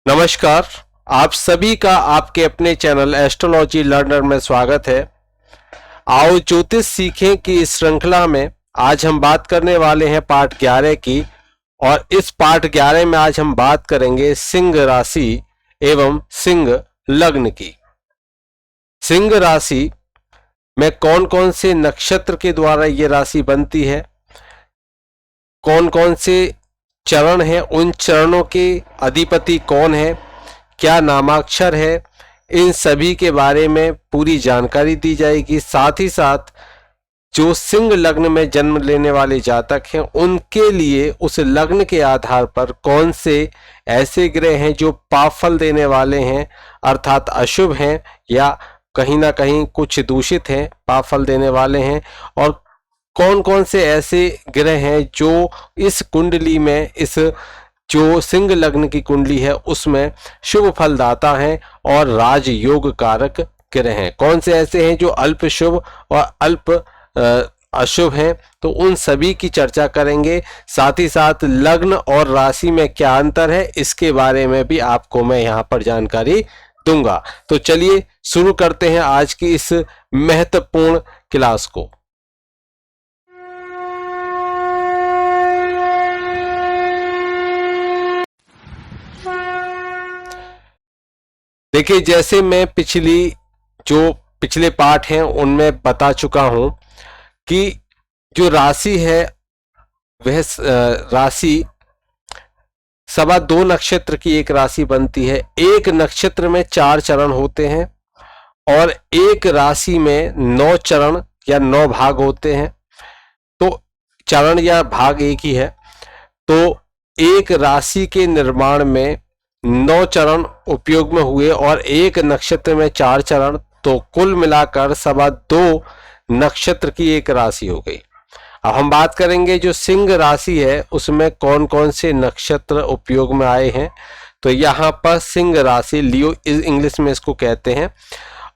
नमस्कार। आप सभी का आपके अपने चैनल एस्ट्रोलॉजी लर्नर में स्वागत है। आओ ज्योतिष सीखें की इस श्रृंखला में आज हम बात करने वाले हैं पार्ट 11 की। और इस पार्ट 11 में आज हम बात करेंगे सिंह राशि एवं सिंह लग्न की। सिंह राशि में कौन कौन से नक्षत्र के द्वारा ये राशि बनती है, कौन कौन से चरण है, उन चरणों के अधिपति कौन है, क्या नामाक्षर है, इन सभी के बारे में पूरी जानकारी दी जाएगी। साथ ही साथ जो सिंह लग्न में जन्म लेने वाले जातक हैं उनके लिए उस लग्न के आधार पर कौन से ऐसे ग्रह हैं जो पाप फल देने वाले हैं, अर्थात अशुभ हैं या कहीं ना कहीं कुछ दूषित हैं, पाप फल देने वाले हैं, और कौन कौन से ऐसे ग्रह हैं जो इस कुंडली में, इस जो सिंह लग्न की कुंडली है उसमें शुभ फलदाता हैं और राजयोग कारक ग्रह हैं। कौन से ऐसे हैं जो अल्प शुभ और अल्प अशुभ हैं, तो उन सभी की चर्चा करेंगे। साथ ही साथ लग्न और राशि में क्या अंतर है इसके बारे में भी आपको मैं यहाँ पर जानकारी दूंगा। तो चलिए शुरू करते हैं आज की इस महत्वपूर्ण क्लास को। देखिए, जैसे मैं पिछले पाठ हैं उनमें बता चुका हूं कि जो राशि है वह राशि 2.25 नक्षत्र की एक राशि बनती है। एक नक्षत्र में 4 चरण होते हैं और एक राशि में 9 चरण या 9 भाग होते हैं। तो चरण या भाग एक ही है। तो एक राशि के निर्माण में 9 चरण उपयोग में हुए और एक नक्षत्र में 4 चरण, तो कुल मिलाकर 2.25 नक्षत्र की एक राशि हो गई। अब हम बात करेंगे जो सिंह राशि है उसमें कौन कौन से नक्षत्र उपयोग में आए हैं। तो यहाँ पर सिंह राशि, लियो इंग्लिश में इसको कहते हैं,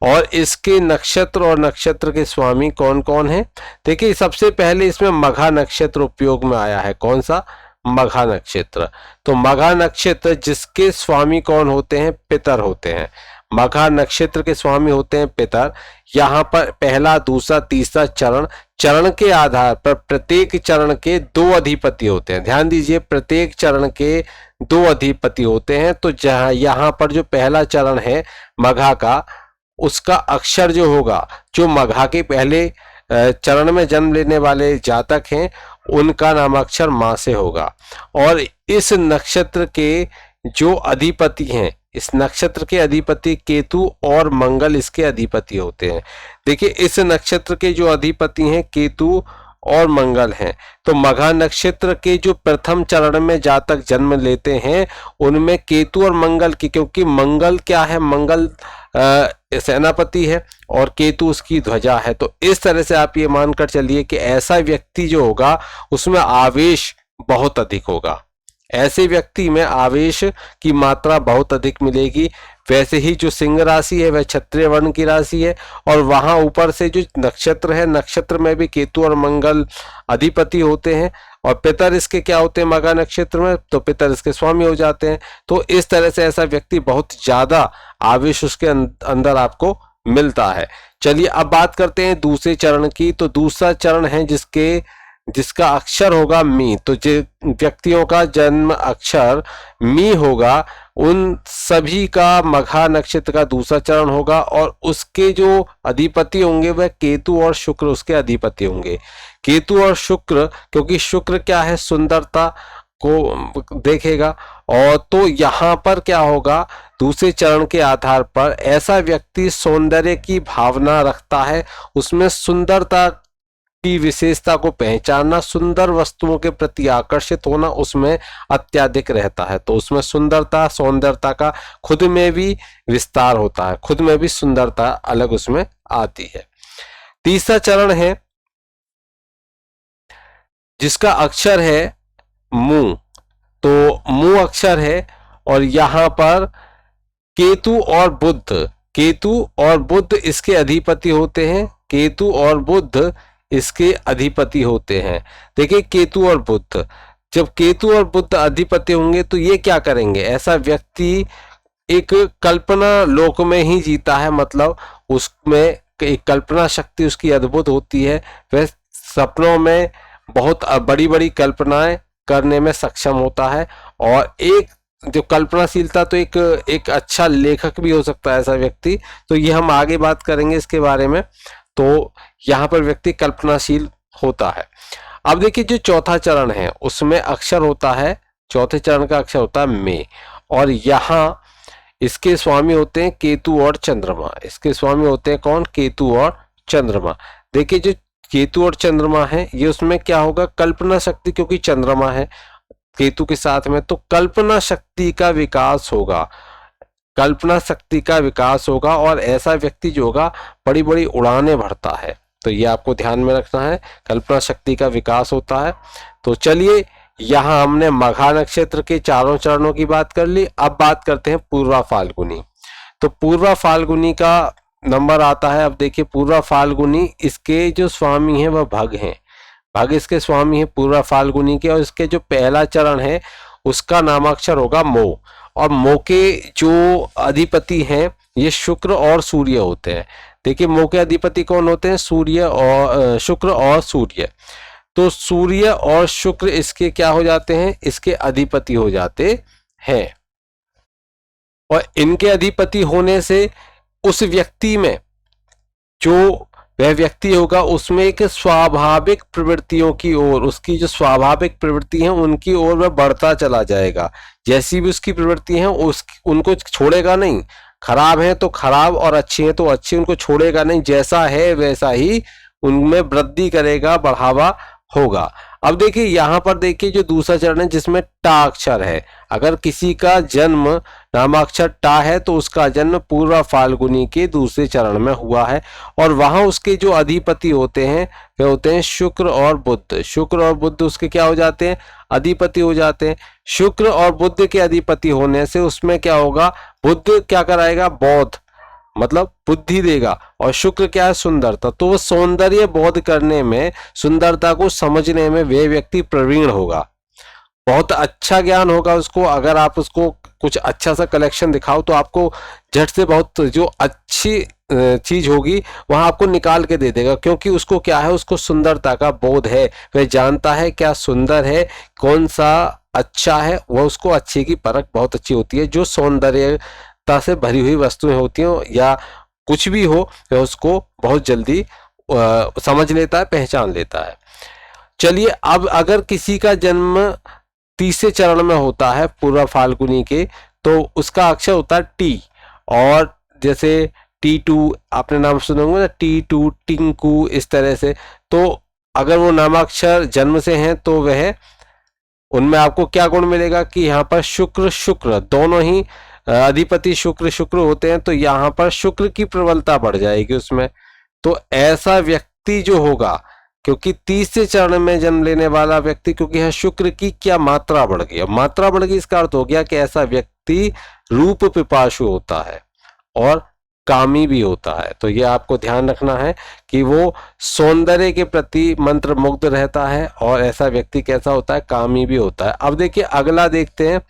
और इसके नक्षत्र और नक्षत्र के स्वामी कौन कौन हैं। देखिए, सबसे पहले इसमें मघा नक्षत्र उपयोग में आया है। कौन सा? मघा नक्षत्र। तो मघा नक्षत्र जिसके स्वामी कौन होते हैं? पितर होते हैं। मघा नक्षत्र के स्वामी होते हैं पितर। यहाँ पर पहला, दूसरा, तीसरा चरण के आधार पर प्रत्येक चरण के 2 अधिपति होते हैं। ध्यान दीजिए, प्रत्येक चरण के 2 अधिपति होते हैं। तो जहाँ यहाँ पर जो पहला चरण है मघा का, उसका अक्षर जो होगा, जो मघा के पहले चरण में जन्म लेने वाले जातक हैं उनका नामाक्षर मां से होगा। और इस नक्षत्र के जो अधिपति हैं, इस नक्षत्र के अधिपति केतु और मंगल इसके अधिपति होते हैं। देखिए, इस नक्षत्र के जो अधिपति हैं केतु और मंगल हैं। तो मघा नक्षत्र के जो प्रथम चरण में जातक जन्म लेते हैं उनमें केतु और मंगल की, क्योंकि मंगल क्या है? मंगल सेनापति है और केतु उसकी ध्वजा है। तो इस तरह से आप ये मानकर चलिए कि ऐसा व्यक्ति जो होगा उसमें आवेश बहुत अधिक होगा। ऐसे व्यक्ति में आवेश की मात्रा बहुत अधिक मिलेगी। वैसे ही जो सिंह राशि है वह क्षत्रिय वर्ण की राशि है, और वहां ऊपर से जो नक्षत्र है, नक्षत्र में भी केतु और मंगल अधिपति होते हैं, और पितर इसके क्या होते हैं? मघा नक्षत्र में, तो पितर इसके स्वामी हो जाते हैं। तो इस तरह से ऐसा व्यक्ति बहुत ज्यादा आवेश उसके अंदर आपको मिलता है। चलिए अब बात करते हैं दूसरे चरण की। तो दूसरा चरण है जिसका अक्षर होगा मी। तो जिन व्यक्तियों का जन्म अक्षर मी होगा उन सभी का मघा नक्षत्र का दूसरा चरण होगा, और उसके जो अधिपति होंगे वह केतु और शुक्र उसके अधिपति होंगे। केतु और शुक्र, क्योंकि शुक्र क्या है? सुंदरता को देखेगा। और तो यहाँ पर क्या होगा? दूसरे चरण के आधार पर ऐसा व्यक्ति सौंदर्य की भावना रखता है, उसमें सुंदरता की विशेषता को पहचानना, सुंदर वस्तुओं के प्रति आकर्षित होना उसमें अत्यधिक रहता है। तो उसमें सुंदरता, सौंदर्यता का खुद में भी विस्तार होता है, खुद में भी सुंदरता अलग उसमें आती है। तीसरा चरण है जिसका अक्षर है मु। तो मु अक्षर है, और यहाँ पर केतु और बुध इसके अधिपति होते हैं। केतु और बुध इसके अधिपति होते हैं। देखिए, केतु और बुध, जब केतु और बुध अधिपति होंगे तो ये क्या करेंगे, ऐसा व्यक्ति एक कल्पना लोक में ही जीता है, मतलब उसमें एक कल्पना शक्ति उसकी अद्भुत होती है। वह सपनों में बहुत बड़ी बड़ी कल्पनाएं करने में सक्षम होता है, और एक जो कल्पनाशीलता, तो एक अच्छा लेखक भी हो सकता है ऐसा व्यक्ति। तो ये हम आगे बात करेंगे इसके बारे में। तो यहाँ पर व्यक्ति कल्पनाशील होता है। अब देखिए जो चौथा चरण है उसमें अक्षर होता है, चौथे चरण का अक्षर होता है मे, और यहाँ इसके स्वामी होते हैं केतु और चंद्रमा। इसके स्वामी होते हैं कौन, केतु और चंद्रमा। देखिए जो केतु और चंद्रमा है ये उसमें क्या होगा, कल्पना शक्ति, क्योंकि चंद्रमा है केतु के साथ में, तो कल्पना शक्ति का विकास होगा, कल्पना शक्ति का विकास होगा। और ऐसा व्यक्ति जो होगा बड़ी बड़ी उड़ानें भरता है। तो ये आपको ध्यान में रखना है, कल्पना शक्ति का विकास होता है। तो चलिए यहाँ हमने मघा नक्षत्र के चारों चरणों की बात कर ली। अब बात करते हैं पूर्वा फाल्गुनी। तो पूर्वा फाल्गुनी का नंबर आता है, अब देखिए पूर्वा फाल्गुनी, इसके जो स्वामी हैं वह भग हैं, भग इसके स्वामी है पूर्वा फाल्गुनी के। और इसके जो पहला चरण है उसका नामाक्षर होगा मो, और मो के जो अधिपति हैं ये शुक्र और सूर्य होते हैं। देखिए मो के अधिपति कौन होते हैं, सूर्य और शुक्र और सूर्य। तो सूर्य और शुक्र इसके क्या हो जाते हैं, इसके अधिपति हो जाते हैं। और इनके अधिपति होने से उस व्यक्ति में, जो वह व्यक्ति होगा उसमें एक स्वाभाविक प्रवृत्तियों की ओर, उसकी जो स्वाभाविक प्रवृत्ति है उनकी ओर वह बढ़ता चला जाएगा। जैसी भी उसकी प्रवृत्ति है उनको छोड़ेगा नहीं, खराब है तो खराब और अच्छी है तो अच्छी, उनको छोड़ेगा नहीं, जैसा है वैसा ही उनमें वृद्धि करेगा, बढ़ावा होगा। अब देखिए यहाँ पर देखिए जो दूसरा चरण है जिसमें टा अक्षर है, अगर किसी का जन्म नामाक्षर टा है तो उसका जन्म पूर्वा फाल्गुनी के दूसरे चरण में हुआ है। और वहां उसके जो अधिपति होते हैं वे होते हैं शुक्र और बुध। शुक्र और बुध उसके क्या हो जाते हैं, अधिपति हो जाते हैं। शुक्र और बुध के अधिपति होने से उसमें क्या होगा, बुध क्या कराएगा, बोध, मतलब बुद्धि देगा, और शुक्र क्या है, सुंदरता। तो वो सौंदर्य बोध करने में, सुंदरता को समझने में वे व्यक्ति प्रवीण होगा, बहुत अच्छा ज्ञान होगा उसको। अगर आप उसको कुछ अच्छा सा कलेक्शन दिखाओ तो आपको झट से बहुत जो अच्छी चीज होगी वहां आपको निकाल के दे देगा, क्योंकि उसको क्या है, उसको सुंदरता का बोध है। वह जानता है क्या सुंदर है, कौन सा अच्छा है, वह उसको अच्छे की परख बहुत अच्छी होती है। जो सौंदर्यता से भरी हुई वस्तुएं होती हैं या कुछ भी हो, वह उसको बहुत जल्दी समझ लेता है, पहचान लेता है। चलिए अब अगर किसी का जन्म तीसरे चरण में होता है पूर्वा फाल्गुनी के, तो उसका अक्षर होता है टी। और जैसे T2 आपने नाम सुने होंगे ना, T2, टिंकू, इस तरह से। तो अगर वो नामाक्षर जन्म से हैं तो वह, उनमें आपको क्या गुण मिलेगा कि यहाँ पर शुक्र शुक्र दोनों ही अधिपति शुक्र शुक्र होते हैं, तो यहाँ पर शुक्र की प्रबलता बढ़ जाएगी उसमें। तो ऐसा व्यक्ति जो होगा, क्योंकि तीसरे चरण में जन्म लेने वाला व्यक्ति, क्योंकि यहाँ शुक्र की क्या मात्रा बढ़ गई, मात्रा बढ़ गई इसका अर्थ हो गया कि ऐसा व्यक्ति रूप पिपासु होता है और कामी भी होता है। तो ये आपको ध्यान रखना है कि वो सौंदर्य के प्रति मंत्र मुग्ध रहता है, और ऐसा व्यक्ति कैसा होता है, कामी भी होता है। अब देखिए अगला देखते हैं,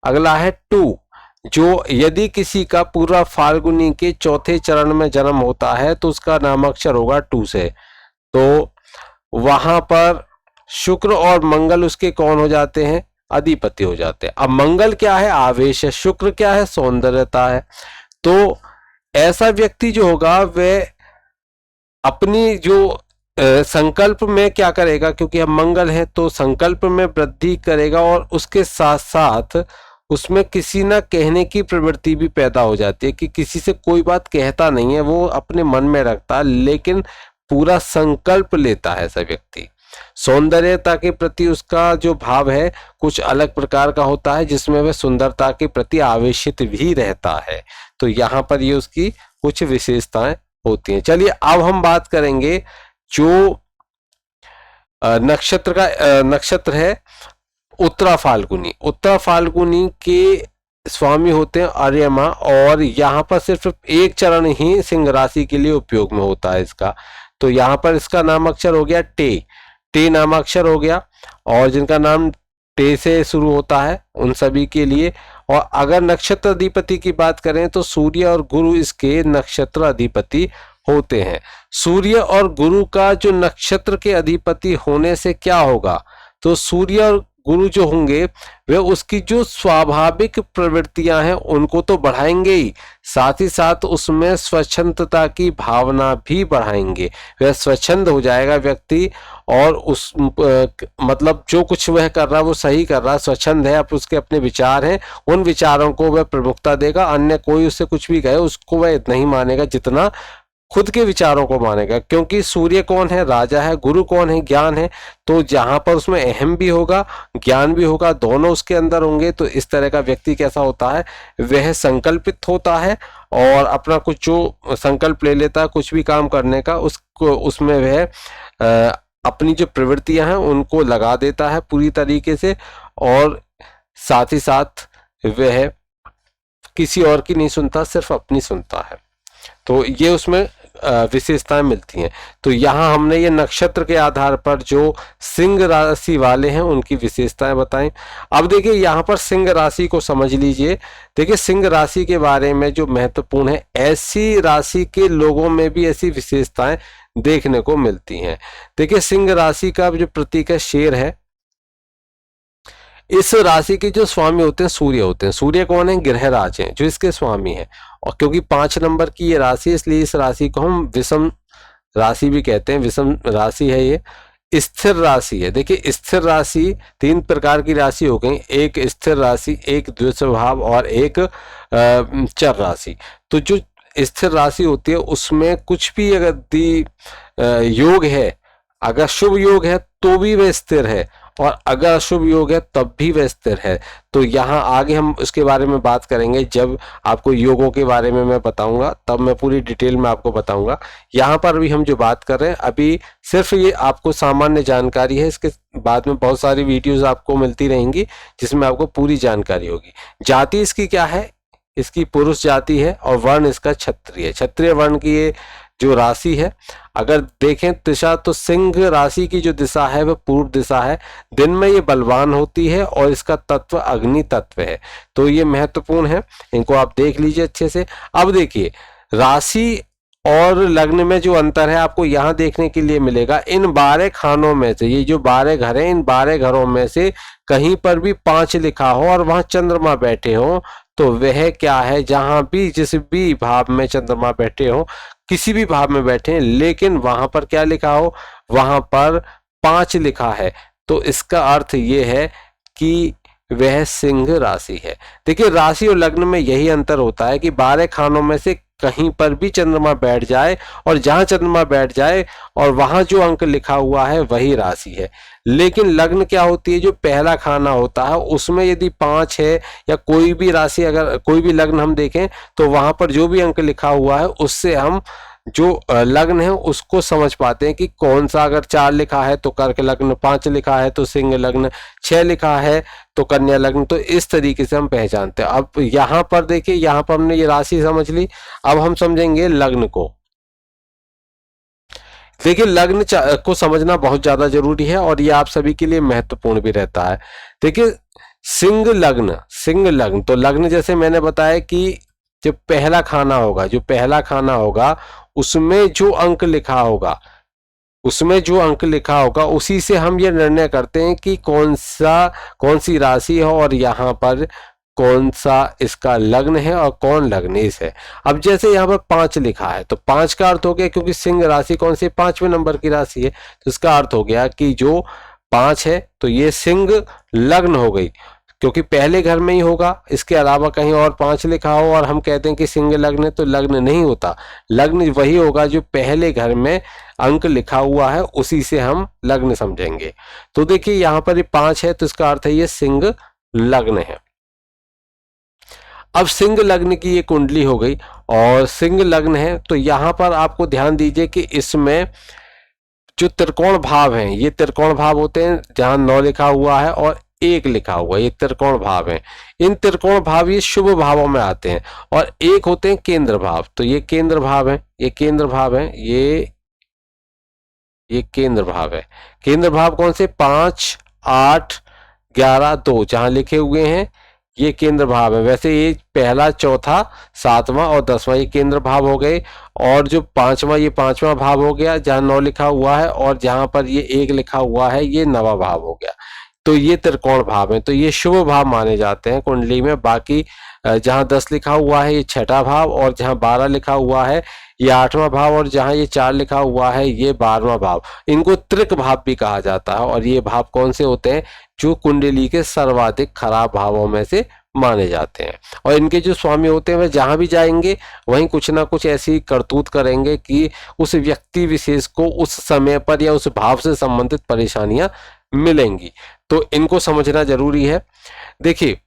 अगला है 2, जो यदि किसी का पूरा फाल्गुनी के चौथे चरण में जन्म होता है तो उसका नामाक्षर होगा 2 से। तो वहां पर शुक्र और मंगल उसके कौन हो जाते हैं, अधिपति हो जाते हैं। अब मंगल क्या है, आवेश है, शुक्र क्या है, सौंदर्यता है। तो ऐसा व्यक्ति जो होगा वह अपनी जो संकल्प में क्या करेगा, क्योंकि अब मंगल है तो संकल्प में वृद्धि करेगा, और उसके साथ साथ उसमें किसी ना कहने की प्रवृत्ति भी पैदा हो जाती है कि किसी से कोई बात कहता नहीं है, वो अपने मन में रखता है, लेकिन पूरा संकल्प लेता है ऐसा व्यक्ति। सौंदर्यता के प्रति उसका जो भाव है कुछ अलग प्रकार का होता है, जिसमें वह सुंदरता के प्रति आवेशित भी रहता है। तो यहाँ पर ये उसकी कुछ विशेषताएं होती हैं। चलिए अब हम बात करेंगे जो नक्षत्र है उत्तरा फाल्गुनी। उत्तरा फाल्गुनी के स्वामी होते हैं अर्यमा, और यहाँ पर सिर्फ एक चरण ही सिंह राशि के लिए उपयोग में होता है इसका। तो यहाँ पर इसका नामाक्षर हो गया टे, टे नामाक्षर हो गया। और जिनका नाम टे से शुरू होता है उन सभी के लिए। और अगर नक्षत्र अधिपति की बात करें तो सूर्य और गुरु इसके नक्षत्र अधिपति होते हैं। सूर्य और गुरु का जो नक्षत्र के अधिपति होने से क्या होगा, तो सूर्य और गुरु जो होंगे वे उसकी जो स्वाभाविक प्रवृत्तियां हैं उनको तो बढ़ाएंगे ही, साथ ही साथ उसमें स्वच्छंदता की भावना भी बढ़ाएंगे। वह स्वच्छंद हो जाएगा व्यक्ति, और उस मतलब जो कुछ वह कर रहा है वो सही कर रहा है, स्वच्छंद है, अब उसके अपने विचार हैं, उन विचारों को वह प्रमुखता देगा। अन्य कोई उससे कुछ भी कहे उसको वह नहीं मानेगा जितना खुद के विचारों को मानेगा। क्योंकि सूर्य कौन है, राजा है, गुरु कौन है, ज्ञान है। तो जहां पर उसमें अहम भी होगा, ज्ञान भी होगा, दोनों उसके अंदर होंगे, तो इस तरह का व्यक्ति कैसा होता है, वह संकल्पित होता है और अपना कुछ जो संकल्प ले लेता है कुछ भी काम करने का, उसको उसमें वह अपनी जो प्रवृत्तियां हैं उनको लगा देता है पूरी तरीके से, और साथ ही साथ वह किसी और की नहीं सुनता, सिर्फ अपनी सुनता है। तो ये उसमें विशेषताएं मिलती हैं। तो यहाँ हमने ये नक्षत्र के आधार पर जो सिंह राशि वाले हैं उनकी विशेषताएं बताएं। अब देखिए यहाँ पर सिंह राशि को समझ लीजिए। देखिए सिंह राशि के बारे में जो महत्वपूर्ण है, ऐसी राशि के लोगों में भी ऐसी विशेषताएं देखने को मिलती हैं। देखिए सिंह राशि का जो प्रतीक है शेर है। इस राशि के जो स्वामी होते हैं सूर्य होते हैं। सूर्य कौन है, ग्रहराज हैं जो इसके स्वामी हैं। और क्योंकि 5 नंबर की ये राशि है इसलिए इस राशि को हम विषम राशि भी कहते हैं। विषम राशि है ये, स्थिर राशि है। देखिए स्थिर राशि 3 प्रकार की राशि हो गई, एक स्थिर राशि, एक द्विस्वभाव और एक चर राशि। तो जो स्थिर राशि होती है उसमें कुछ भी अगर योग है, अगर शुभ योग है तो भी वह स्थिर है, और अगर अशुभ योग है तब भी वह स्थिर है। तो यहाँ आगे हम उसके बारे में बात करेंगे, जब आपको योगों के बारे में मैं बताऊंगा तब मैं पूरी डिटेल में आपको बताऊंगा। यहाँ पर भी हम जो बात कर रहे हैं अभी सिर्फ ये आपको सामान्य जानकारी है, इसके बाद में बहुत सारी वीडियोस आपको मिलती रहेंगी जिसमें आपको पूरी जानकारी होगी। जाति इसकी क्या है, इसकी पुरुष जाति है, और वर्ण इसका क्षत्रिय, क्षत्रिय वर्ण की ये जो राशि है। अगर देखें दिशा तो सिंह राशि की जो दिशा है वह पूर्व दिशा है। दिन में ये बलवान होती है और इसका तत्व अग्नि तत्व है। तो ये महत्वपूर्ण है, इनको आप देख लीजिए अच्छे से। अब देखिए राशि और लग्न में जो अंतर है आपको यहाँ देखने के लिए मिलेगा। इन 12 खानों में से, ये जो 12 घर हैं, इन 12 घरों में से कहीं पर भी 5 लिखा हो और वहां चंद्रमा बैठे हो तो वह क्या है, जहां भी जिस भी भाव में चंद्रमा बैठे हो, किसी भी भाव में बैठे, लेकिन वहां पर क्या लिखा हो, वहां पर 5 लिखा है, तो इसका अर्थ ये है कि वह सिंह राशि है। देखिए राशि और लग्न में यही अंतर होता है कि 12 खानों में से कहीं पर भी चंद्रमा बैठ जाए, और जहां चंद्रमा बैठ जाए और वहां जो अंक लिखा हुआ है वही राशि है। लेकिन लग्न क्या होती है, जो पहला खाना होता है उसमें यदि 5 है या कोई भी राशि, अगर कोई भी लग्न हम देखें तो वहां पर जो भी अंक लिखा हुआ है उससे हम जो लग्न है उसको समझ पाते हैं कि कौन सा। अगर 4 लिखा है तो कर्क लग्न, 5 लिखा है तो सिंह लग्न, 6 लिखा है तो कन्या लग्न। तो इस तरीके से हम पहचानते हैं। अब यहाँ पर देखिए, यहाँ पर हमने ये राशि समझ ली, अब हम समझेंगे लग्न को। देखिए लग्न को समझना बहुत ज्यादा जरूरी है और ये आप सभी के लिए महत्वपूर्ण भी रहता है। देखिए सिंह लग्न, सिंह लग्न, तो लग्न जैसे मैंने बताया कि जो पहला खाना होगा, जो पहला खाना होगा उसमें जो अंक लिखा होगा, उसमें जो अंक लिखा होगा उसी से हम ये निर्णय करते हैं कि कौन सी राशि है और यहाँ पर कौन सा इसका लग्न है और कौन लग्नेश है। अब जैसे यहाँ पर 5 लिखा है तो 5 का अर्थ हो गया, क्योंकि सिंह राशि कौन सी 5वें नंबर की राशि है, तो इसका अर्थ हो गया कि जो 5 है तो ये सिंह लग्न हो गई, क्योंकि पहले घर में ही होगा। इसके अलावा कहीं और 5 लिखा हो और हम कहते हैं कि सिंह लग्न है तो लग्न नहीं होता, लग्न वही होगा जो पहले घर में अंक लिखा हुआ है, उसी से हम लग्न समझेंगे। तो देखिए यहाँ पर ये 5 है तो इसका अर्थ है ये सिंह लग्न है। अब सिंह लग्न की ये कुंडली हो गई और सिंह लग्न है, तो यहाँ पर आपको ध्यान दीजिए कि इसमें जो त्रिकोण भाव हैं, ये त्रिकोण भाव होते हैं जहां 9 लिखा हुआ है और 1 लिखा हुआ है, ये त्रिकोण भाव हैं। इन त्रिकोण भाव ये शुभ भावों में आते हैं, और 1 होते हैं केंद्र भाव। तो ये केंद्र भाव है, ये केंद्र भाव है, ये केंद्र भाव है। केंद्र भाव कौन से, 5, 8, 11, 2 जहां लिखे हुए हैं ये केंद्र भाव है। वैसे ये पहला, चौथा, 7वां और 10वां ये केंद्र भाव हो गए, और जो 5वां ये 5वां भाव हो गया जहां 9 लिखा हुआ है, और जहां पर ये 1 लिखा हुआ है ये 9वां भाव हो गया। तो ये त्रिकोण भाव है, तो ये शुभ भाव माने जाते हैं कुंडली में। बाकी जहां 10 लिखा हुआ है ये 6ठा भाव, और जहां 12 लिखा हुआ है ये 8वां भाव, और जहां ये 4 लिखा हुआ है ये 12वां भाव। इनको त्रिक भाव भी कहा जाता है। और ये भाव कौन से होते हैं? जो कुंडली के सर्वाधिक खराब भावों में से माने जाते हैं। और इनके जो स्वामी होते हैं वह जहां भी जाएंगे वहीं कुछ ना कुछ ऐसी करतूत करेंगे कि उस व्यक्ति विशेष को उस समय पर या उस भाव से संबंधित परेशानियां मिलेंगी। तो इनको समझना जरूरी है। देखिए,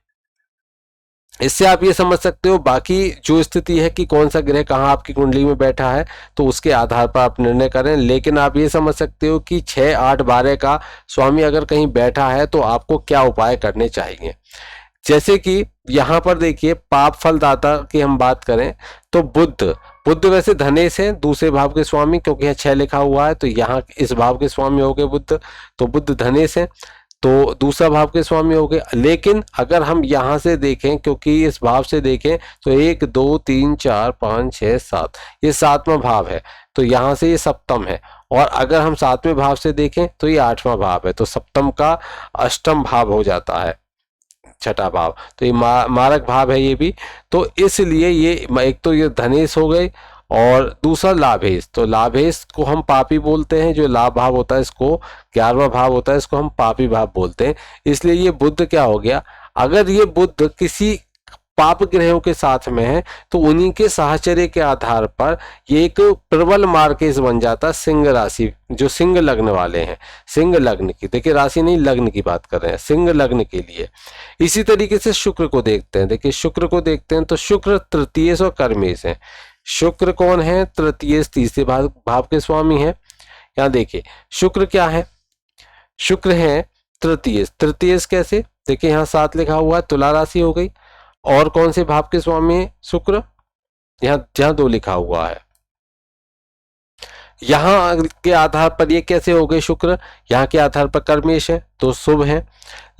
इससे आप ये समझ सकते हो बाकी जो स्थिति है कि कौन सा ग्रह कहाँ आपकी कुंडली में बैठा है, तो उसके आधार पर आप निर्णय करें। लेकिन आप ये समझ सकते हो कि 6, 8, 12 का स्वामी अगर कहीं बैठा है तो आपको क्या उपाय करने चाहिए। जैसे कि यहाँ पर देखिए, पाप फलदाता की हम बात करें तो बुध वैसे धनेश है, दूसरे भाव के स्वामी, क्योंकि यहाँ 6 लिखा हुआ है तो यहाँ इस भाव के स्वामी हो गए बुध, तो बुध धनेश है, तो दूसरा भाव के स्वामी हो गए। लेकिन अगर हम यहाँ से देखें, क्योंकि इस भाव से देखें तो 1, 2, 3, 4, 5, 6, 7 ये 7वां भाव है, तो यहाँ से ये सप्तम है। और अगर हम 7वें भाव से देखें तो ये 8वां भाव है, तो सप्तम का अष्टम भाव हो जाता है, 6ठा भाव। तो ये मारक भाव है ये भी। तो इसलिए ये एक तो ये धनेश हो गए, और दूसरा लाभेश। तो लाभेश को हम पापी बोलते हैं, जो लाभ भाव होता है इसको 11वां भाव होता है, इसको हम पापी भाव बोलते हैं। इसलिए ये बुध क्या हो गया, अगर ये बुध किसी पाप ग्रहों के साथ में है तो उन्हीं के साहचर्य के आधार पर ये एक प्रबल मार्केश बन जाता है सिंह राशि, जो सिंह लग्न वाले हैं, सिंह लग्न की, देखिए राशि नहीं लग्न की बात कर रहे हैं, सिंह लग्न के लिए। इसी तरीके से शुक्र को देखते हैं। देखिए शुक्र को देखते हैं तो शुक्र तृतीयेश और कर्मेश है। शुक्र कौन है? तृतीयेश, तीसरे भाव के स्वामी है। यहाँ देखिए शुक्र क्या है, शुक्र है तृतीयेश। तृतीयेश कैसे? देखिए यहाँ 7 लिखा हुआ है, तुला राशि हो गई। और कौन से भाव के स्वामी है शुक्र? जहां 2 लिखा हुआ है। यहाँ के आधार पर ये कैसे हो गए शुक्र? यहाँ के आधार पर कर्मेश है तो शुभ है,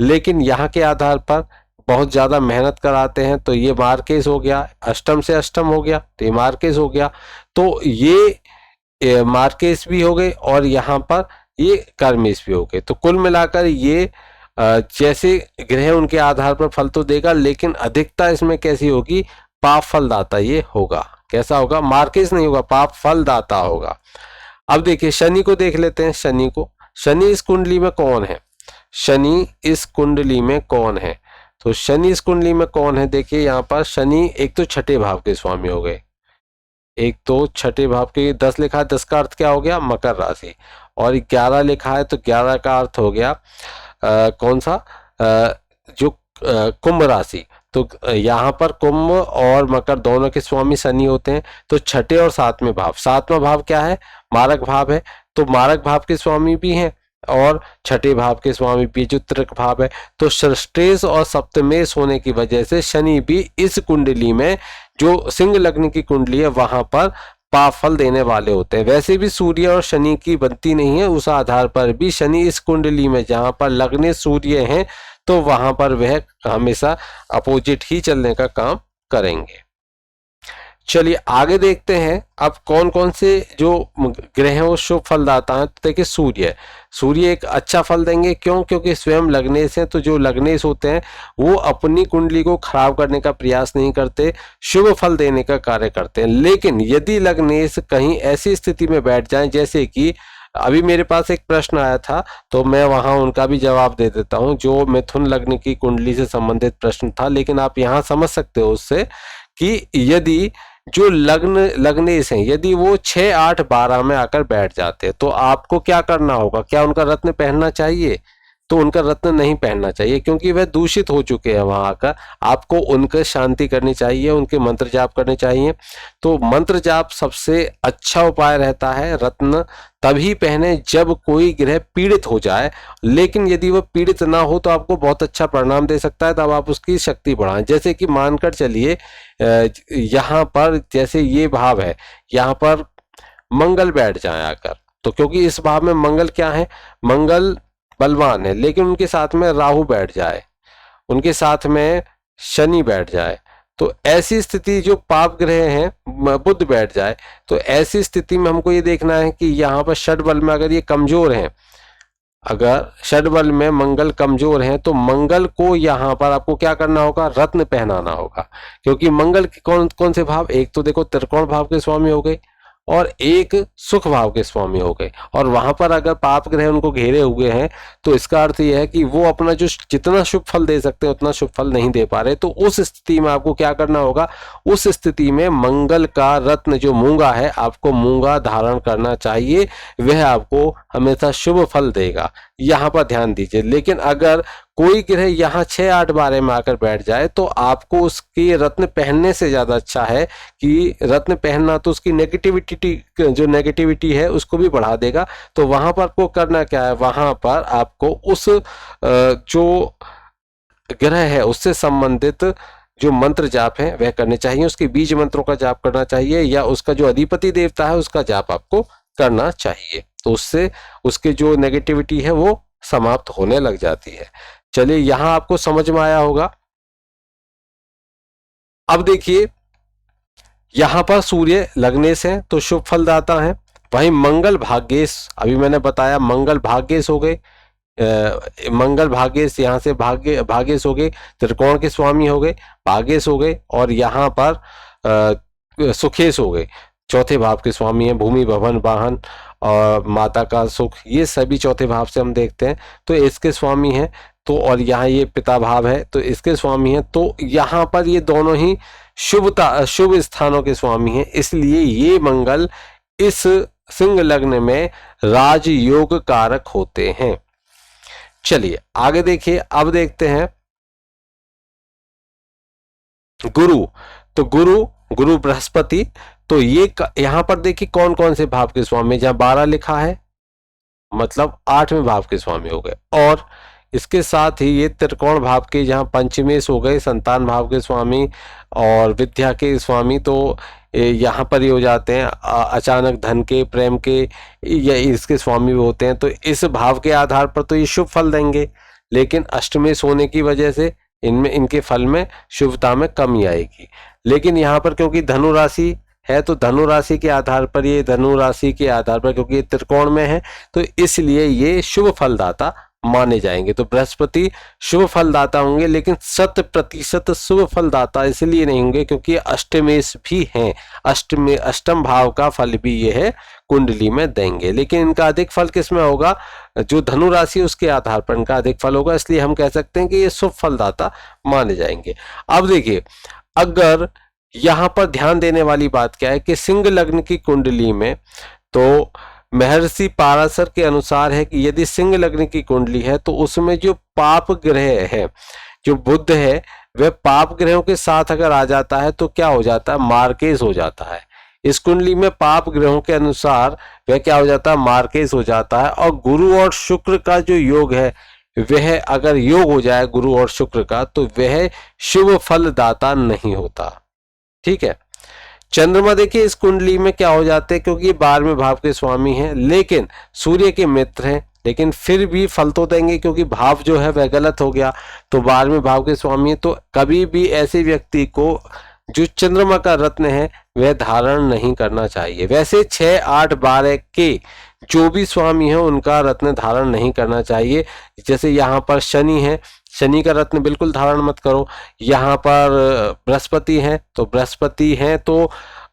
लेकिन यहाँ के आधार पर बहुत ज्यादा मेहनत कराते हैं तो ये मार्केश हो गया, अष्टम से अष्टम हो गया तो ये मार्केश हो गया। तो ये मार्केश भी हो गए और यहाँ पर ये कर्मेश भी हो गए। तो कुल मिलाकर ये जैसे ग्रह उनके आधार पर फल तो देगा, लेकिन अधिकता इसमें कैसी होगी? पाप फलदाता ये होगा। कैसा होगा? मार्केश नहीं होगा, पाप फलदाता होगा। अब देखिए शनि को देख लेते हैं। शनि को, शनि इस कुंडली में कौन है? शनि इस कुंडली में कौन है? तो शनि इस कुंडली में कौन है? देखिए यहाँ पर शनि एक तो 6ठे भाव के स्वामी हो गए, एक तो 6ठे भाव के। 10 लिखा है, 10 का अर्थ क्या हो गया? मकर राशि। और 11 लिखा है तो 11 का अर्थ हो गया कौन सा? जो कुंभ राशि। तो यहाँ पर कुंभ और मकर दोनों के स्वामी शनि होते हैं। तो 6ठे और 7वें भाव, 7वां भाव क्या है? मारक भाव है, तो मारक भाव के स्वामी भी हैं और 6ठे भाव के स्वामी भी, जो त्रिक भाव है। तो षष्ठेश और सप्तमेश होने की वजह से शनि भी इस कुंडली में, जो सिंह लग्न की कुंडली है, वहां पर पाप फल देने वाले होते हैं। वैसे भी सूर्य और शनि की बनती नहीं है, उस आधार पर भी शनि इस कुंडली में जहां पर लग्न सूर्य हैं तो वहां पर वह हमेशा अपोजिट ही चलने का काम करेंगे। चलिए आगे देखते हैं अब कौन कौन से जो ग्रह हैं वो शुभ फलदाता हैं। तो देखिए सूर्य एक अच्छा फल देंगे। क्यों? क्योंकि स्वयं लग्नेश हैं, तो जो लग्नेश होते हैं वो अपनी कुंडली को खराब करने का प्रयास नहीं करते, शुभ फल देने का कार्य करते हैं। लेकिन यदि लग्नेश कहीं ऐसी स्थिति में बैठ जाएं, जैसे कि अभी मेरे पास एक प्रश्न आया था तो मैं वहां उनका भी जवाब दे देता हूं, जो मिथुन लग्न की कुंडली से संबंधित प्रश्न था। लेकिन आप यहां समझ सकते हो उससे कि यदि जो लग्नेश हैं, यदि वो 6, 8, 12 में आकर बैठ जाते हैं तो आपको क्या करना होगा? क्या उनका रत्न पहनना चाहिए? तो उनका रत्न नहीं पहनना चाहिए, क्योंकि वह दूषित हो चुके हैं वहां आकर। आपको उनके शांति करनी चाहिए, उनके मंत्र जाप करने चाहिए। तो मंत्र जाप सबसे अच्छा उपाय रहता है। रत्न तभी पहने जब कोई ग्रह पीड़ित हो जाए, लेकिन यदि वह पीड़ित ना हो तो आपको बहुत अच्छा परिणाम दे सकता है, तब आप उसकी शक्ति बढ़ाएं। जैसे कि मानकर चलिए यहाँ पर जैसे ये भाव है, यहाँ पर मंगल बैठ जाए आकर, तो क्योंकि इस भाव में मंगल क्या है? मंगल बलवान है, लेकिन उनके साथ में राहु बैठ जाए, उनके साथ में शनि बैठ जाए, तो ऐसी स्थिति जो पाप ग्रह हैं, बुध बैठ जाए, तो ऐसी स्थिति में हमको ये देखना है कि यहाँ पर षड बल में अगर ये कमजोर हैं, अगर षड बल में मंगल कमजोर हैं, तो मंगल को यहाँ पर आपको क्या करना होगा, रत्न पहनाना होगा। क्योंकि मंगल के कौन कौन से भाव, एक तो देखो त्रिकोण भाव के स्वामी हो गए और एक सुख भाव के स्वामी हो गए, और वहां पर अगर पाप ग्रह उनको घेरे हुए हैं, तो इसका अर्थ यह है कि वो अपना जो जितना शुभ फल दे सकते हैं उतना शुभ फल नहीं दे पा रहे। तो उस स्थिति में आपको क्या करना होगा, उस स्थिति में मंगल का रत्न जो मूंगा है, आपको मूंगा धारण करना चाहिए, वह आपको हमेशा शुभ फल देगा, यहाँ पर ध्यान दीजिए। लेकिन अगर कोई ग्रह यहाँ 6-8 12 में आकर बैठ जाए, तो आपको उसकी रत्न पहनने से ज्यादा अच्छा है कि रत्न पहनना तो उसकी जो नेगेटिविटी है उसको भी बढ़ा देगा। तो वहां पर आपको करना क्या है, वहां पर आपको उस जो ग्रह है उससे संबंधित जो मंत्र जाप है वह करने चाहिए, उसके बीज मंत्रों का जाप करना चाहिए, या उसका जो अधिपति देवता है उसका जाप आपको करना चाहिए। तो उससे उसके जो नेगेटिविटी है वो समाप्त होने लग जाती है। चलिए, यहां आपको समझ में आया होगा। अब देखिए, यहां पर सूर्य लग्नेश है तो शुभ फलदाता है, वहीं मंगल भाग्येश, अभी मैंने बताया मंगल भाग्येश हो गए, मंगल भाग्येश, यहाँ से भाग्येश हो गए, त्रिकोण के स्वामी हो गए, भाग्येश हो गए, और यहाँ पर सुखेश हो गए, चौथे भाव के स्वामी हैं, भूमि भवन वाहन और माता का सुख, ये सभी चौथे भाव से हम देखते हैं, तो इसके स्वामी हैं। तो और यहाँ ये पिता भाव है तो इसके स्वामी हैं, तो यहाँ पर ये दोनों ही शुभ स्थानों के स्वामी हैं, इसलिए ये मंगल इस सिंह लग्न में राजयोग कारक होते हैं। चलिए आगे देखिए, अब देखते हैं गुरु। तो गुरु बृहस्पति, तो ये यहां पर देखिए कौन कौन से भाव के स्वामी, जहां 12 लिखा है मतलब 8वें भाव के स्वामी हो गए, और इसके साथ ही ये त्रिकोण भाव के जहां पंचमेश हो गए, संतान भाव के स्वामी और विद्या के स्वामी, तो यहाँ पर ही हो जाते हैं अचानक धन के, प्रेम के, या इसके स्वामी भी होते हैं। तो इस भाव के आधार पर तो ये शुभ फल देंगे, लेकिन अष्टमेश होने की वजह से इनमें इनके फल में शुभता में कमी आएगी। लेकिन यहाँ पर क्योंकि धनु राशि है, तो धनु राशि के आधार पर, ये धनु राशि के आधार पर क्योंकि ये त्रिकोण में है, तो इसलिए ये शुभ फलदाता माने जाएंगे। तो बृहस्पति शुभ फलदाता होंगे, लेकिन 100% शुभ फलदाता इसलिए नहीं होंगे क्योंकि ये अष्टमेश भी हैं, अष्टम भाव का फल भी ये है कुंडली में देंगे, लेकिन इनका अधिक फल किसमें होगा, जो धनु राशि उसके आधार पर इनका अधिक फल होगा, इसलिए हम कह सकते हैं कि ये शुभ फलदाता माने जाएंगे। अब देखिए, अगर यहां पर ध्यान देने वाली बात क्या है कि सिंह लग्न की कुंडली में, तो महर्षि पाराशर के अनुसार है कि यदि सिंह लग्न की कुंडली है तो उसमें जो पाप ग्रह है, जो बुध है, वह पाप ग्रहों के साथ अगर आ जाता है तो क्या हो जाता है, मार्केज हो जाता है। इस कुंडली में पाप ग्रहों के अनुसार वह क्या हो जाता है, मार्केज हो जाता है। और गुरु और शुक्र का जो योग है, वह अगर योग हो जाए गुरु और शुक्र का, तो वह शुभ फलदाता नहीं होता। ठीक है। चंद्रमा देखिए इस कुंडली में क्या हो जाते हैं, क्योंकि ये 12वें भाव के स्वामी हैं, लेकिन सूर्य के मित्र हैं, लेकिन फिर भी फल तो देंगे क्योंकि भाव जो है वह गलत हो गया, तो 12वें भाव के स्वामी है। तो कभी भी ऐसे व्यक्ति को जो चंद्रमा का रत्न है वह धारण नहीं करना चाहिए। वैसे 6, 8, 12 के जो भी स्वामी है उनका रत्न धारण नहीं करना चाहिए। जैसे यहाँ पर शनि है, शनि का रत्न बिल्कुल धारण मत करो। यहाँ पर बृहस्पति हैं, तो बृहस्पति हैं तो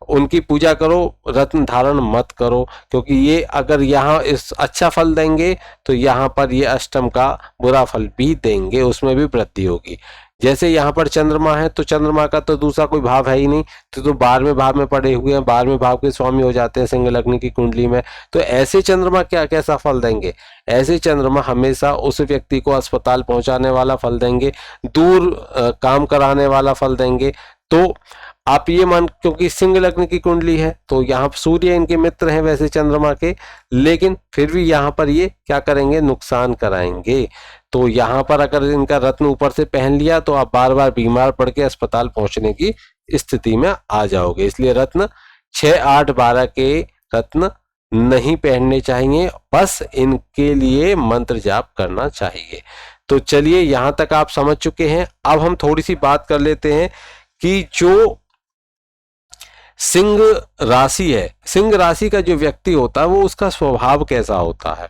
उनकी पूजा करो, रत्न धारण मत करो, क्योंकि ये अगर यहाँ इस अच्छा फल देंगे तो यहाँ पर ये अष्टम का बुरा फल भी देंगे, उसमें भी वृद्धि होगी। जैसे यहाँ पर चंद्रमा है, तो चंद्रमा का तो दूसरा कोई भाव है ही नहीं, तो 12वें भाव में पड़े हुए हैं, 12वें भाव के स्वामी हो जाते हैं सिंह लग्न की कुंडली में। तो ऐसे चंद्रमा क्या कैसा फल देंगे, ऐसे चंद्रमा हमेशा उस व्यक्ति को अस्पताल पहुंचाने वाला फल देंगे, दूर काम कराने वाला फल देंगे। तो आप ये मान, क्योंकि सिंह लग्न की कुंडली है तो यहाँ सूर्य इनके मित्र हैं वैसे चंद्रमा के, लेकिन फिर भी यहाँ पर ये क्या करेंगे, नुकसान कराएंगे। तो यहाँ पर अगर इनका रत्न ऊपर से पहन लिया तो आप बार बार बीमार पड़ के अस्पताल पहुंचने की स्थिति में आ जाओगे। इसलिए रत्न 6, 8, 12 के रत्न नहीं पहनने चाहिए, बस इनके लिए मंत्र जाप करना चाहिए। तो चलिए यहां तक आप समझ चुके हैं। अब हम थोड़ी सी बात कर लेते हैं कि जो सिंह राशि है, सिंह राशि का जो व्यक्ति होता है वो उसका स्वभाव कैसा होता है।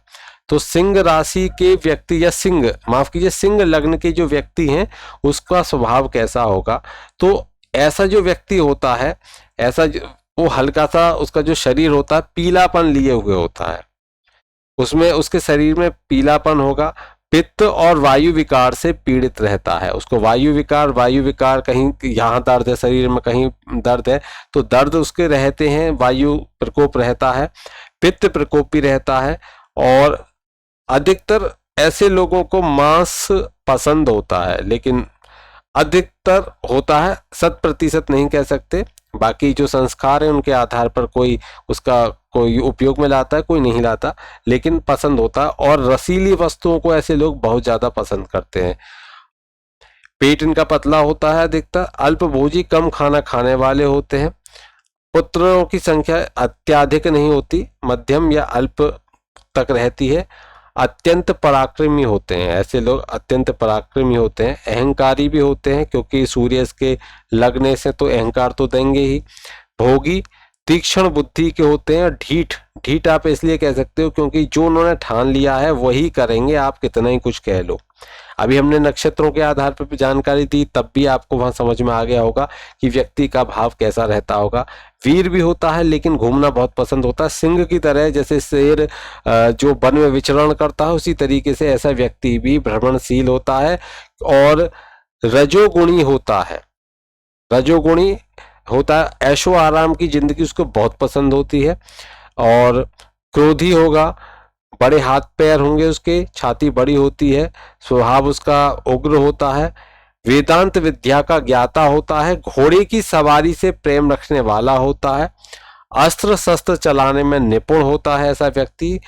तो सिंह राशि के व्यक्ति या सिंह लग्न के जो व्यक्ति हैं उसका स्वभाव कैसा होगा। तो ऐसा जो व्यक्ति होता है, वो हल्का सा उसका जो शरीर होता है पीलापन लिए हुए होता है, उसमें उसके शरीर में पीलापन होगा। पित्त और वायु विकार से पीड़ित रहता है। उसको वायु विकार कहीं यहाँ दर्द है, शरीर में कहीं दर्द है तो दर्द उसके रहते हैं, वायु प्रकोप रहता है, पित्त प्रकोप भी रहता है। और अधिकतर ऐसे लोगों को मांस पसंद होता है, लेकिन अधिकतर होता है, 100% नहीं कह सकते। बाकी जो संस्कार है उनके आधार पर कोई उसका कोई उपयोग में लाता है, कोई नहीं लाता, लेकिन पसंद होता है। और रसीली वस्तुओं को ऐसे लोग बहुत ज्यादा पसंद करते हैं। पेट इनका पतला होता है, अधिकतर अल्पभोजी, कम खाना खाने वाले होते हैं। पुत्रों की संख्या अत्यधिक नहीं होती, मध्यम या अल्प तक रहती है। अत्यंत पराक्रमी होते हैं, ऐसे लोग अत्यंत पराक्रमी होते हैं। अहंकारी भी होते हैं, क्योंकि सूर्य के लगने से तो अहंकार तो देंगे ही। भोगी, तीक्ष्ण बुद्धि के होते हैं। ढीठ आप इसलिए कह सकते हो क्योंकि जो उन्होंने ठान लिया है वही करेंगे, आप कितना ही कुछ कह लो। अभी हमने नक्षत्रों के आधार पर भी जानकारी दी, तब भी आपको वहां समझ में आ गया होगा कि व्यक्ति का भाव कैसा रहता होगा। वीर भी होता है, लेकिन घूमना बहुत पसंद होता है। सिंह की तरह, जैसे शेर जो वन में विचरण करता है, उसी तरीके से ऐसा व्यक्ति भी भ्रमणशील होता है। और रजोगुणी होता है, रजोगुणी होता है, ऐशो आराम की जिंदगी उसको बहुत पसंद होती है। और क्रोधी होगा, बड़े हाथ पैर होंगे उसके, छाती बड़ी होती है, स्वभाव उसका उग्र होता है। वेदांत विद्या का ज्ञाता होता है। घोड़े की सवारी से प्रेम रखने वाला होता है। अस्त्र शस्त्र चलाने में निपुण होता है ऐसा व्यक्ति।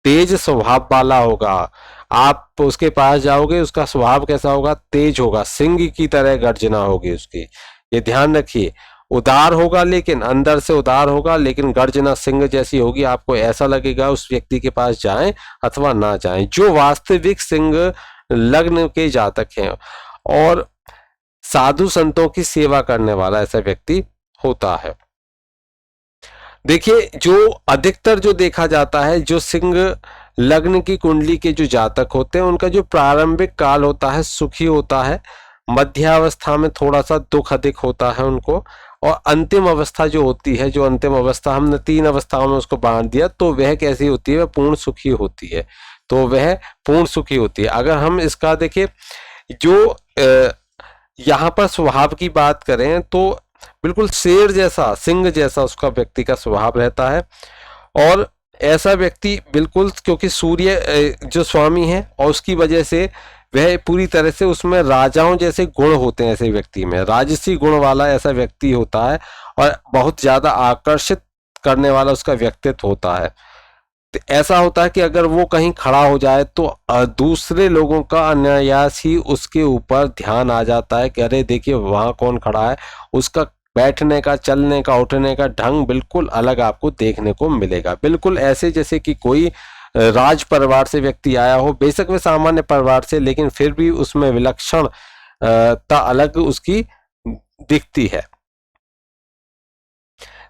तेज स्वभाव वाला होगा, आप उसके पास जाओगे उसका स्वभाव कैसा होगा, तेज होगा, सिंह की तरह गर्जना होगी उसकी, ये ध्यान रखिए। उदार होगा, लेकिन अंदर से उदार होगा, लेकिन गर्जना सिंह जैसी होगी। आपको ऐसा लगेगा उस व्यक्ति के पास जाएं अथवा ना जाएं। जो वास्तविक सिंह लग्न के जातक हैं और साधु संतों की सेवा करने वाला ऐसा व्यक्ति होता है। देखिए, जो अधिकतर जो देखा जाता है, जो सिंह लग्न की कुंडली के जो जातक होते हैं उनका जो प्रारंभिक काल होता है सुखी होता है। मध्यावस्था में थोड़ा सा दुख अधिक होता है उनको। और अंतिम अवस्था जो होती है, जो अंतिम अवस्था हमने 3 अवस्थाओं में उसको बांट दिया, तो वह कैसी होती है, वह पूर्ण सुखी होती है। तो वह पूर्ण सुखी होती है। अगर हम इसका देखिए, जो यहाँ पर स्वभाव की बात करें तो बिल्कुल शेर जैसा, सिंह जैसा उसका व्यक्ति का स्वभाव रहता है। और ऐसा व्यक्ति बिल्कुल, क्योंकि सूर्य जो स्वामी है और उसकी वजह से वह पूरी तरह से उसमें राजाओं जैसे गुण होते हैं ऐसे व्यक्ति में, राजसी गुण वाला ऐसा व्यक्ति होता है। और बहुत ज्यादा आकर्षित करने वाला उसका व्यक्तित्व होता है। तो ऐसा होता है कि अगर वो कहीं खड़ा हो जाए तो दूसरे लोगों का अनायास ही उसके ऊपर ध्यान आ जाता है कि अरे देखिए वहां कौन खड़ा है। उसका बैठने का, चलने का, उठने का ढंग बिल्कुल अलग आपको देखने को मिलेगा। बिल्कुल ऐसे जैसे कि कोई राज परिवार से व्यक्ति आया हो, बेशक वह सामान्य परिवार से, लेकिन फिर भी उसमें विलक्षणता अलग उसकी दिखती है।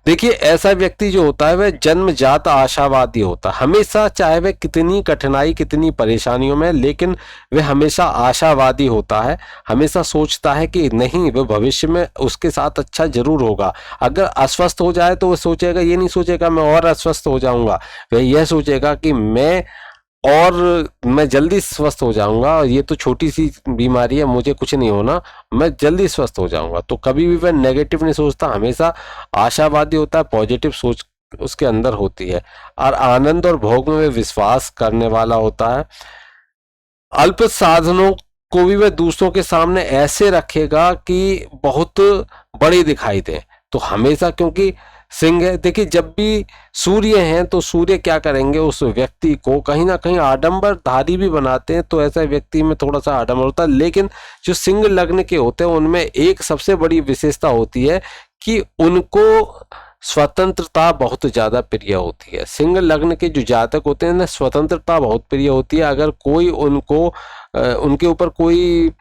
देखिए, ऐसा व्यक्ति जो होता है वह जन्मजात आशावादी होता है। हमेशा, चाहे वह कितनी कठिनाई, कितनी परेशानियों में, लेकिन वह हमेशा आशावादी होता है। हमेशा सोचता है कि नहीं, वह भविष्य में उसके साथ अच्छा जरूर होगा। अगर अस्वस्थ हो जाए तो वह सोचेगा, ये नहीं सोचेगा मैं और अस्वस्थ हो जाऊंगा, वह यह सोचेगा कि मैं जल्दी स्वस्थ हो जाऊंगा, और ये तो छोटी सी बीमारी है, मुझे कुछ नहीं होना, मैं जल्दी स्वस्थ हो जाऊंगा। तो कभी भी वह नेगेटिव नहीं सोचता, हमेशा आशावादी होता है, पॉजिटिव सोच उसके अंदर होती है। और आनंद और भोग में वह विश्वास करने वाला होता है। अल्प साधनों को भी वह दूसरों के सामने ऐसे रखेगा कि बहुत बड़े दिखाई दे। तो हमेशा, क्योंकि सिंह है, देखिए जब भी सूर्य हैं तो सूर्य क्या करेंगे, उस व्यक्ति को कहीं ना कहीं आडंबरधारी भी बनाते हैं। तो ऐसा व्यक्ति में थोड़ा सा आडंबर होता है। लेकिन जो सिंह लग्न के होते हैं उनमें एक सबसे बड़ी विशेषता होती है कि उनको स्वतंत्रता बहुत ज़्यादा प्रिय होती है। सिंह लग्न के जो जातक होते हैं ना, स्वतंत्रता बहुत प्रिय होती है। अगर कोई उनको उनके ऊपर कोई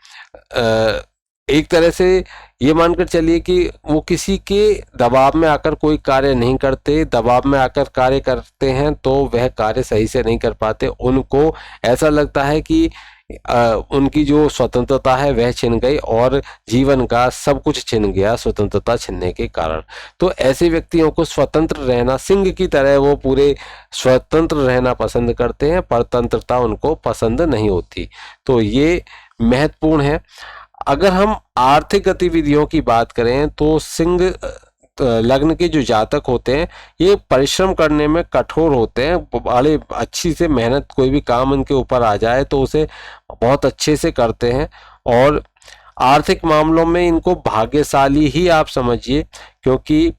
एक तरह से ये मानकर चलिए कि वो किसी के दबाव में आकर कोई कार्य नहीं करते, दबाव में आकर कार्य करते हैं तो वह कार्य सही से नहीं कर पाते। उनको ऐसा लगता है कि उनकी जो स्वतंत्रता है वह छिन गई और जीवन का सब कुछ छिन गया स्वतंत्रता छिनने के कारण। तो ऐसे व्यक्तियों को स्वतंत्र रहना, सिंह की तरह वो पूरे स्वतंत्र रहना पसंद करते हैं, परतंत्रता उनको पसंद नहीं होती। तो ये महत्वपूर्ण है। अगर हम आर्थिक गतिविधियों की बात करें तो सिंह लग्न के जो जातक होते हैं ये परिश्रम करने में कठोर होते हैं। बड़े अच्छी से मेहनत, कोई भी काम उनके ऊपर आ जाए तो उसे बहुत अच्छे से करते हैं। और आर्थिक मामलों में इनको भाग्यशाली ही आप समझिए, क्योंकि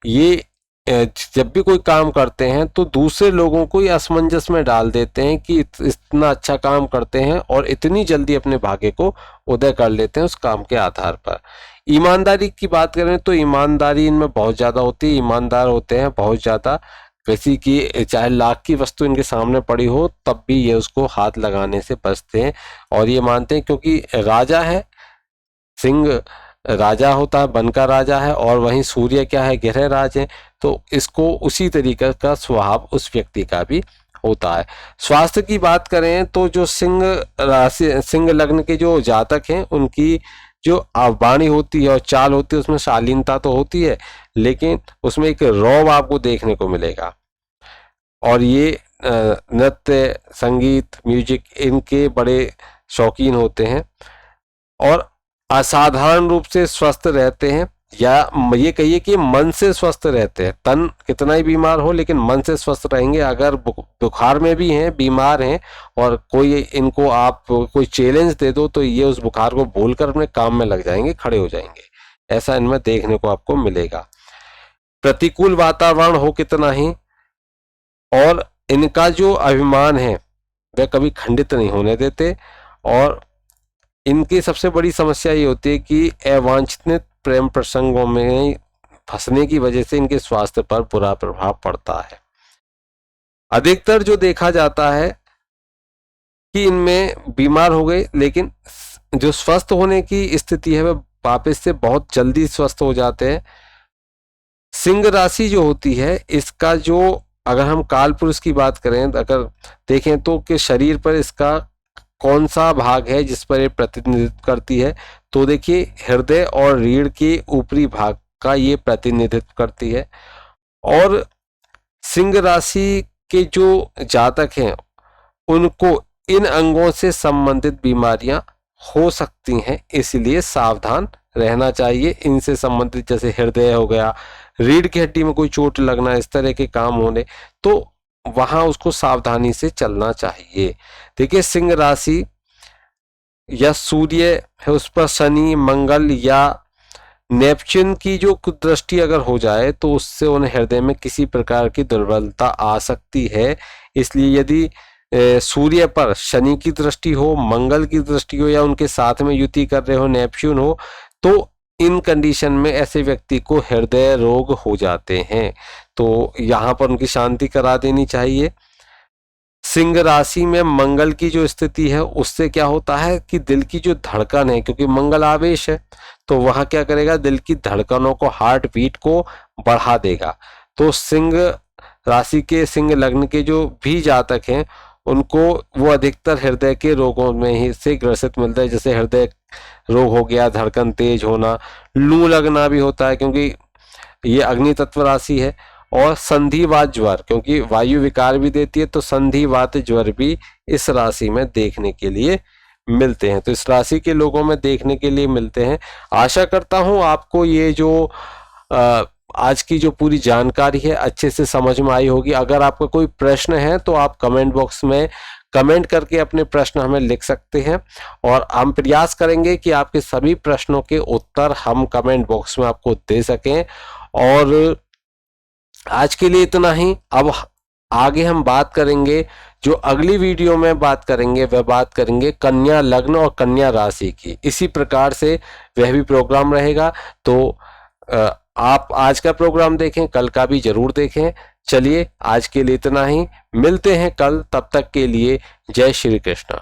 ये जब भी कोई काम करते हैं तो दूसरे लोगों को ये असमंजस में डाल देते हैं कि इतना अच्छा काम करते हैं और इतनी जल्दी अपने भाग्य को उदय कर लेते हैं उस काम के आधार पर। ईमानदारी की बात करें तो ईमानदारी इनमें बहुत ज़्यादा होती है, ईमानदार होते हैं बहुत ज़्यादा। किसी की चाहे लाख की वस्तु इनके सामने पड़ी हो तब भी ये उसको हाथ लगाने से बचते हैं और ये मानते हैं, क्योंकि राजा है सिंह, राजा होता है, वन का राजा है, और वहीं सूर्य क्या है, ग्रह राज है। तो इसको उसी तरीके का स्वभाव उस व्यक्ति का भी होता है। स्वास्थ्य की बात करें तो जो सिंह राशि, सिंह लग्न के जो जातक हैं उनकी जो वाणी होती है और चाल होती है उसमें शालीनता तो होती है, लेकिन उसमें एक रौब आपको देखने को मिलेगा। और ये नृत्य, संगीत, म्यूजिक इनके बड़े शौकीन होते हैं और असाधारण रूप से स्वस्थ रहते हैं, या ये कहिए कि मन से स्वस्थ रहते हैं। तन कितना ही बीमार हो लेकिन मन से स्वस्थ रहेंगे। अगर बुखार में भी हैं, बीमार हैं, और कोई इनको आप कोई चैलेंज दे दो तो ये उस बुखार को भूलकर अपने काम में लग जाएंगे, खड़े हो जाएंगे। ऐसा इनमें देखने को आपको मिलेगा। प्रतिकूल वातावरण हो कितना ही, और इनका जो अभिमान है वह कभी खंडित नहीं होने देते। और इनकी सबसे बड़ी समस्या ये होती है कि अवांछित प्रेम प्रसंगों में फंसने की वजह से इनके स्वास्थ्य पर बुरा प्रभाव पड़ता है। अधिकतर जो देखा जाता है कि इनमें बीमार हो गए, लेकिन जो स्वस्थ होने की स्थिति है वह वापस से बहुत जल्दी स्वस्थ हो जाते हैं। सिंह राशि जो होती है इसका जो, अगर हम काल पुरुष की बात करें, अगर देखें तो कि शरीर पर इसका कौन सा भाग है जिस पर ये प्रतिनिधित्व करती है, तो देखिए हृदय और रीढ़ के ऊपरी भाग का ये प्रतिनिधित्व करती है। और सिंह राशि के जो जातक हैं उनको इन अंगों से संबंधित बीमारियां हो सकती हैं, इसलिए सावधान रहना चाहिए। इनसे संबंधित जैसे हृदय हो गया, रीढ़ की हड्डी में कोई चोट लगना, इस तरह के काम होने, तो वहां उसको सावधानी से चलना चाहिए। देखिए सिंह राशि या सूर्य है उस पर शनि, मंगल या नेपच्यून की जो दृष्टि अगर हो जाए तो उससे उन्हें हृदय में किसी प्रकार की दुर्बलता आ सकती है। इसलिए यदि सूर्य पर शनि की दृष्टि हो, मंगल की दृष्टि हो, या उनके साथ में युति कर रहे हो नेपच्यून हो, तो इन कंडीशन में ऐसे व्यक्ति को हृदय रोग हो जाते हैं। तो यहाँ पर उनकी शांति करा देनी चाहिए। सिंह राशि में मंगल की जो स्थिति है उससे क्या होता है कि दिल की जो धड़कन है, क्योंकि मंगल आवेश है, तो वहां क्या करेगा, दिल की धड़कनों को, हार्ट बीट को बढ़ा देगा। तो सिंह राशि के, सिंह लग्न के जो भी जातक हैं उनको वो अधिकतर हृदय के रोगों में ही से ग्रसित मिलता है। जैसे हृदय रोग हो गया, धड़कन तेज होना, लू लगना भी होता है क्योंकि ये अग्नि तत्व राशि है। और संधिवात ज्वर, क्योंकि वायु विकार भी देती है, तो संधिवात ज्वर भी इस राशि में देखने के लिए मिलते हैं। तो इस राशि के लोगों में देखने के लिए मिलते हैं। आशा करता हूं आपको ये जो आज की जो पूरी जानकारी है अच्छे से समझ में आई होगी। अगर आपका कोई प्रश्न है तो आप कमेंट बॉक्स में कमेंट करके अपने प्रश्न हमें लिख सकते हैं, और हम प्रयास करेंगे कि आपके सभी प्रश्नों के उत्तर हम कमेंट बॉक्स में आपको दे सकें। और आज के लिए इतना ही। अब आगे हम बात करेंगे, जो अगली वीडियो में बात करेंगे वह बात करेंगे कन्या लग्न और कन्या राशि की। इसी प्रकार से वह भी प्रोग्राम रहेगा। तो आप आज का प्रोग्राम देखें, कल का भी जरूर देखें। चलिए आज के लिए इतना ही, मिलते हैं कल, तब तक के लिए जय श्री कृष्ण।